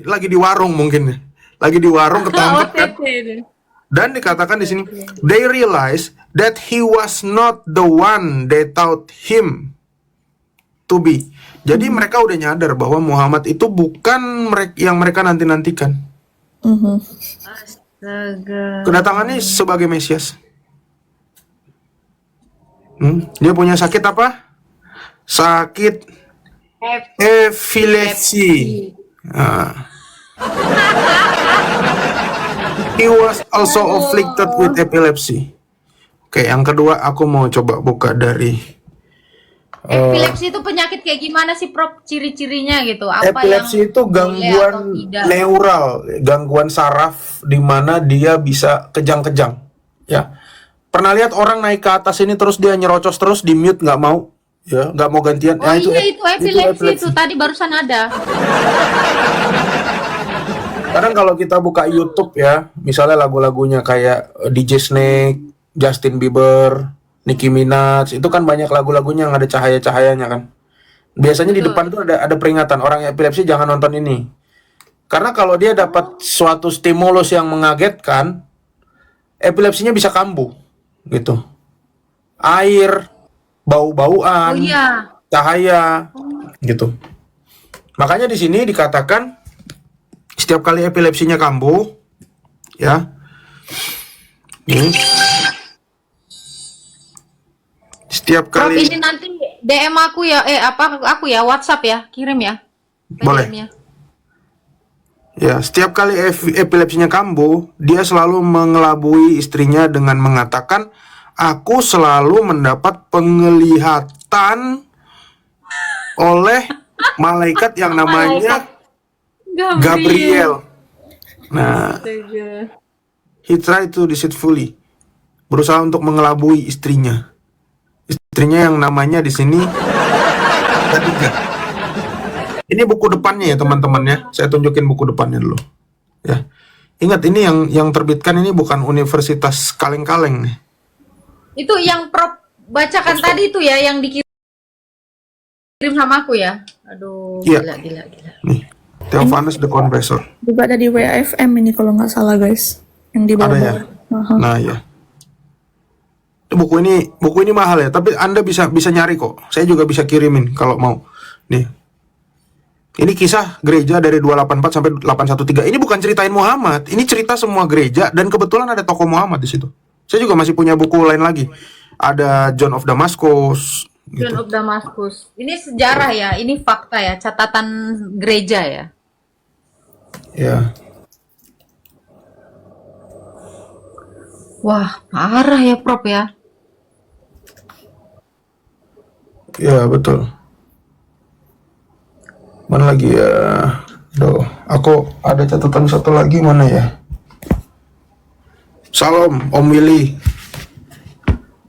Lagi di warung mungkin, lagi di warung ketangkep kan. OTT ini. Dan dikatakan di sini, they realize that he was not the one they thought him to be. Jadi mereka udah nyadar bahwa Muhammad itu bukan yang mereka nanti-nantikan. Astaga. Kedatangannya sebagai Mesias. Dia punya sakit apa? Sakit epilepsi. He was also afflicted with epilepsy. Oke, yang kedua aku mau coba buka dari Epilepsi itu penyakit kayak gimana sih, Prof? Ciri-cirinya gitu. Apa epilepsi yang itu boleh gangguan atau tidak? neural, gangguan saraf di mana dia bisa kejang-kejang. Ya, pernah lihat orang naik ke atas ini terus dia nyerocos terus di mute nggak mau, ya nggak mau gantian. Oh Nah, iya, itu epilepsi itu tadi barusan ada. Kadang kalau kita buka YouTube ya, misalnya lagu-lagunya kayak DJ Snake, Justin Bieber, Nicki Minaj, itu kan banyak lagu-lagunya yang ada cahaya-cahayanya kan. Biasanya di Betul. depan tuh ada peringatan orang epilepsi jangan nonton ini. Karena kalau dia dapat suatu stimulus yang mengagetkan, epilepsinya bisa kambuh gitu. Air, Oh bau-bauan, iya. cahaya gitu. Makanya di sini dikatakan setiap kali epilepsinya kambuh, ya. Ini. Setiap Prof, kali ini nanti DM aku ya, aku ya, WhatsApp ya, kirim ya. Boleh. PDF-nya. Ya, setiap kali epilepsinya kambuh, dia selalu mengelabui istrinya dengan mengatakan, "Aku selalu mendapat penglihatan oleh malaikat yang namanya Gabriel." Nah, Astaga. he tried to deceitfully, berusaha untuk mengelabui istrinya. Istrinya yang namanya di sini Khadijah. Ini buku depannya ya teman-teman ya. Saya tunjukin buku depannya dulu. Ya. Ingat ini yang terbitkan ini bukan Universitas Kaleng-Kaleng nih. Itu yang Prof bacakan tadi itu ya, yang dikirim sama aku ya. Aduh, Iya. gila. Nih, Theophanes the Confessor. Juga ada di WAFM ini kalau nggak salah guys, yang di Ada ya. bawah. Nah, ya. Buku ini mahal ya, tapi Anda bisa nyari kok. Saya juga bisa kirimin kalau mau. Nih. Ini kisah gereja dari 284 sampai 813. Ini bukan ceritain Muhammad, ini cerita semua gereja dan kebetulan ada tokoh Muhammad di situ. Saya juga masih punya buku lain lagi. Ada John of Damascus John gitu. of Damascus. Ini sejarah ya, ini fakta ya, catatan gereja ya. Ya. Wah, parah ya, Prof ya. Ya, betul. Mana lagi ya? Duh, aku ada catatan satu lagi mana ya? Salam, Om Willy.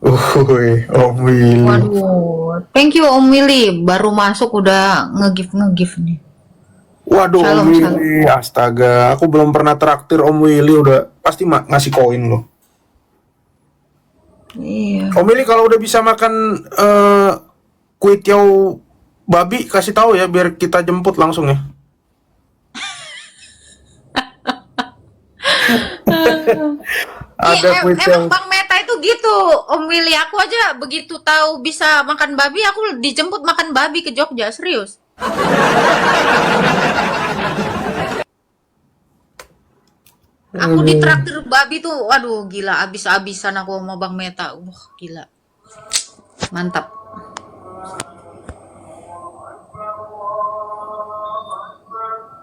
Om Willy. Waduh, thank you Om Willy, baru masuk udah nge-give nih. Waduh, Shalom, Om Willy. Astaga, aku belum pernah traktir Om Willy, udah pasti ngasih koin loh. Iya. Om Willy kalau udah bisa makan kue tiaw babi kasih tahu ya biar kita jemput langsung ya. Ada kue tiaw. Emang Bang Meta itu gitu, Om Willy, aku aja begitu tahu bisa makan babi, aku dijemput makan babi ke Jogja, serius. Aku ditraktir babi tuh, waduh gila, abis-abisan aku sama Bang Meta, gila, mantap.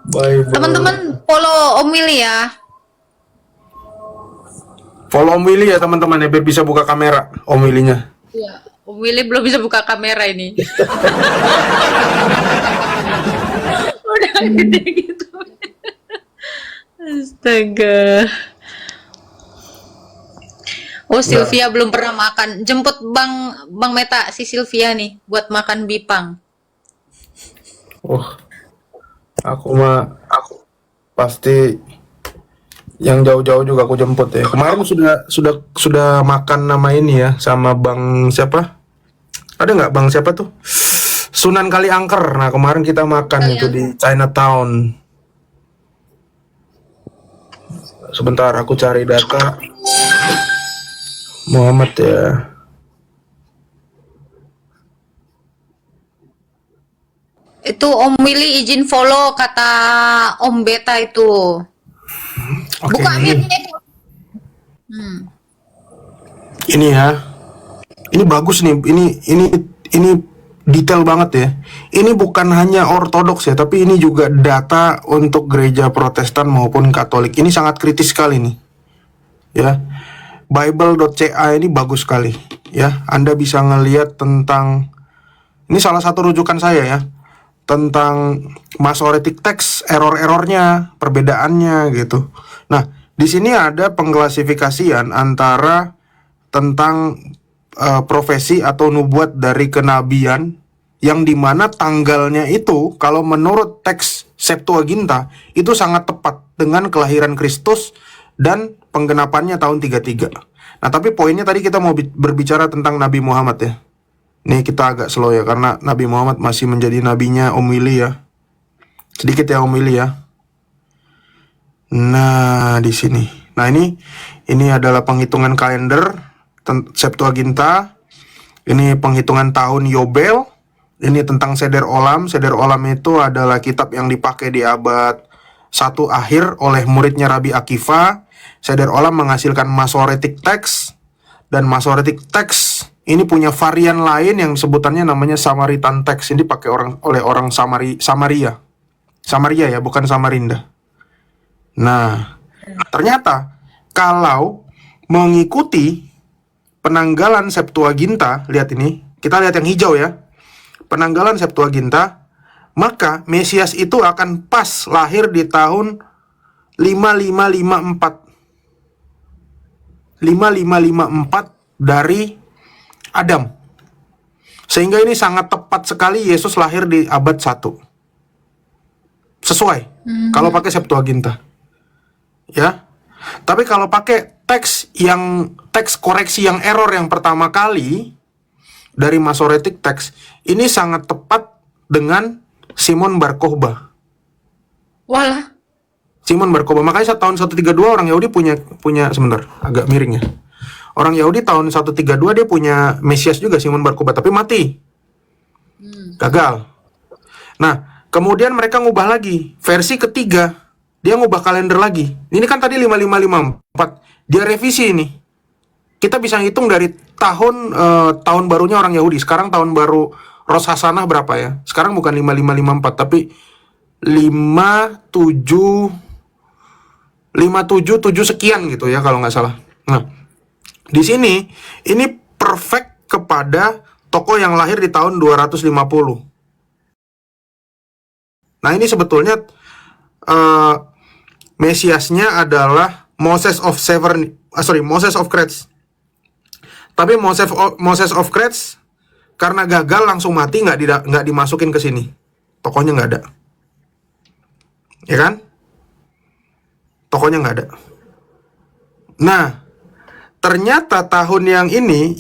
Bye, bye. Teman-teman follow Om Willy ya. Follow Om Willy ya teman-teman ya biar bisa buka kamera Om Willy-nya. Iya, Om Willy belum bisa buka kamera ini. Udah gede gitu. Astaga. Oh, Sylvia belum pernah makan. Jemput Bang Meta si Sylvia nih buat makan bipang. Aku pasti yang jauh-jauh juga aku jemput ya. Kemarin sudah makan nama ini ya sama Bang siapa? Ada nggak Bang siapa tuh? Sunan Kaliangker. Nah kemarin kita makan itu di Chinatown. Sebentar, aku cari data Muhammad ya. Itu Om Willy izin follow kata Om Beta itu. Oke, Buka ini. mute-nya itu. Ini ya. Ini bagus nih. Ini detail banget ya. Ini bukan hanya ortodoks ya, tapi ini juga data untuk gereja Protestan maupun Katolik. Ini sangat kritis sekali nih. Ya. Bible.ca ini bagus sekali ya. Anda bisa ngelihat tentang, ini salah satu rujukan saya ya, tentang Masoretic text, error-errornya, perbedaannya gitu. Nah, di sini ada pengklasifikasian antara tentang profesi atau nubuat dari kenabian, yang dimana tanggalnya itu kalau menurut teks Septuaginta itu sangat tepat dengan kelahiran Kristus dan penggenapannya tahun 33. Nah, tapi poinnya tadi kita mau berbicara tentang Nabi Muhammad ya. Nih kita agak slow ya, karena Nabi Muhammad masih menjadi nabinya Om Willy ya. Sedikit ya Om Willy ya. Nah, di sini. Nah, ini adalah penghitungan kalender Septuaginta. Ini penghitungan tahun Yobel. Ini tentang Seder Olam. Seder Olam itu adalah kitab yang dipakai di abad 1 akhir oleh muridnya Rabi Akiva. Seder Olam menghasilkan Masoretic text, dan Masoretic text ini punya varian lain yang sebutannya namanya Samaritan text. Ini dipakai oleh orang Samaria. Samaria ya, bukan Samarinda. Nah, ternyata kalau mengikuti penanggalan Septuaginta, lihat ini, kita lihat yang hijau ya. Penanggalan Septuaginta, maka Mesias itu akan pas lahir di tahun 5554. 5554 dari Adam. Sehingga ini sangat tepat sekali Yesus lahir di abad 1. Sesuai kalau pakai Septuaginta. Ya. Tapi kalau pakai teks koreksi yang error yang pertama kali dari Masoretic text, ini sangat tepat dengan Simon Bar Kokhba. Walah. Simon Bar Kokhba. Makanya tahun 132 orang Yahudi punya sebentar, agak miring ya. Orang Yahudi tahun 132 dia punya Mesias juga, Simon Bar Kokhba, tapi mati. Gagal. Nah, kemudian mereka ngubah lagi. Versi ketiga, dia ngubah kalender lagi. Ini kan tadi 5554. Dia revisi ini. Kita bisa hitung dari tahun barunya orang Yahudi. Sekarang tahun baru Rosh Hashanah berapa ya? Sekarang bukan 5554, tapi 577 sekian gitu ya kalau nggak salah. Nah, di sini ini perfect kepada tokoh yang lahir di tahun 250. Nah, ini sebetulnya Mesiasnya adalah Moses of Kretz. Tapi Moses of Kretz karena gagal langsung mati, nggak dimasukin ke sini. Tokohnya nggak ada. Ya kan? Tokohnya nggak ada. Nah, ternyata tahun yang ini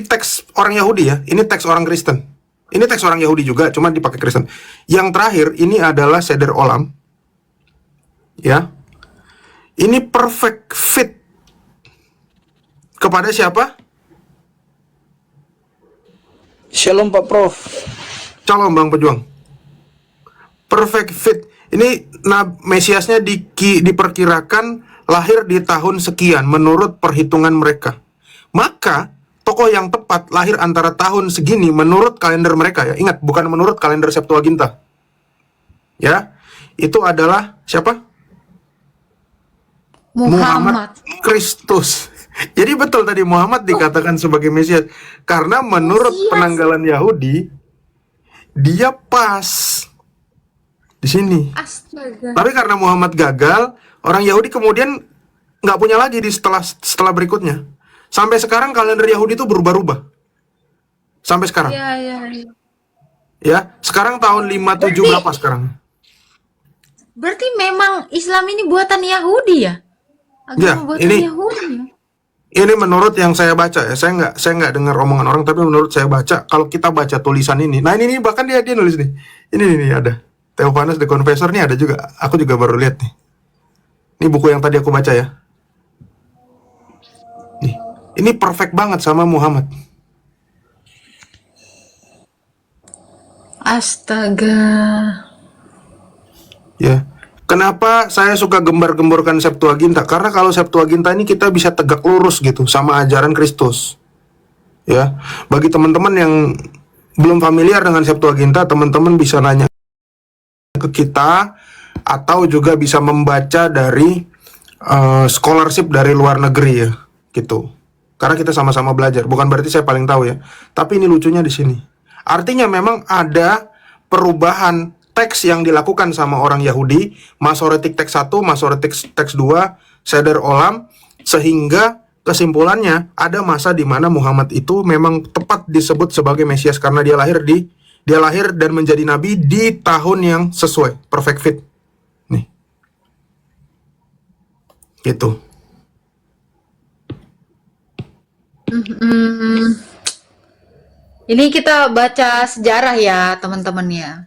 teks orang Yahudi ya. Ini teks orang Kristen. Ini teks orang Yahudi juga, cuma dipakai Kristen. Yang terakhir ini adalah Seder Olam. Ya. Ini perfect fit kepada siapa? Shalom Pak Prof. Shalom Bang Pejuang. Perfect fit. Ini Mesiasnya diperkirakan lahir di tahun sekian menurut perhitungan mereka. Maka tokoh yang tepat lahir antara tahun segini menurut kalender mereka ya. Ingat, bukan menurut kalender Septuaginta. Ya. Itu adalah siapa? Muhammad Kristus. Jadi betul tadi Muhammad dikatakan sebagai Mesias karena menurut penanggalan Yahudi dia pas di sini. Astaga. Tapi karena Muhammad gagal, orang Yahudi kemudian nggak punya lagi di setelah berikutnya. Sampai sekarang kalender Yahudi itu berubah-ubah. Sampai sekarang. Iya. Ya, sekarang tahun 57 berapa sekarang? Berarti memang Islam ini buatan Yahudi ya? Agama Ya, buatan Yahudi ya? Ini menurut yang saya baca ya, saya nggak dengar omongan orang, tapi menurut saya baca, kalau kita baca tulisan ini, nah ini bahkan dia nulis nih, ini ada Theophanes the Confessor nih ada juga, aku juga baru lihat nih, Ini buku yang tadi aku baca ya. Nih, ini perfect banget sama Muhammad. Astaga. Ya. Kenapa saya suka gembar-gemborkan Septuaginta? Karena kalau Septuaginta ini kita bisa tegak lurus gitu sama ajaran Kristus. Ya. Bagi teman-teman yang belum familiar dengan Septuaginta, teman-teman bisa nanya ke kita atau juga bisa membaca dari scholarship dari luar negeri ya, gitu. Karena kita sama-sama belajar, bukan berarti saya paling tahu ya. Tapi ini lucunya di sini. Artinya memang ada perubahan teks yang dilakukan sama orang Yahudi, Masoretic teks 1, Masoretic teks 2, Seder Olam, sehingga kesimpulannya ada masa di mana Muhammad itu memang tepat disebut sebagai Mesias karena dia lahir dan menjadi nabi di tahun yang sesuai, perfect fit. Nih. Gitu. Ini kita baca sejarah ya teman-teman ya.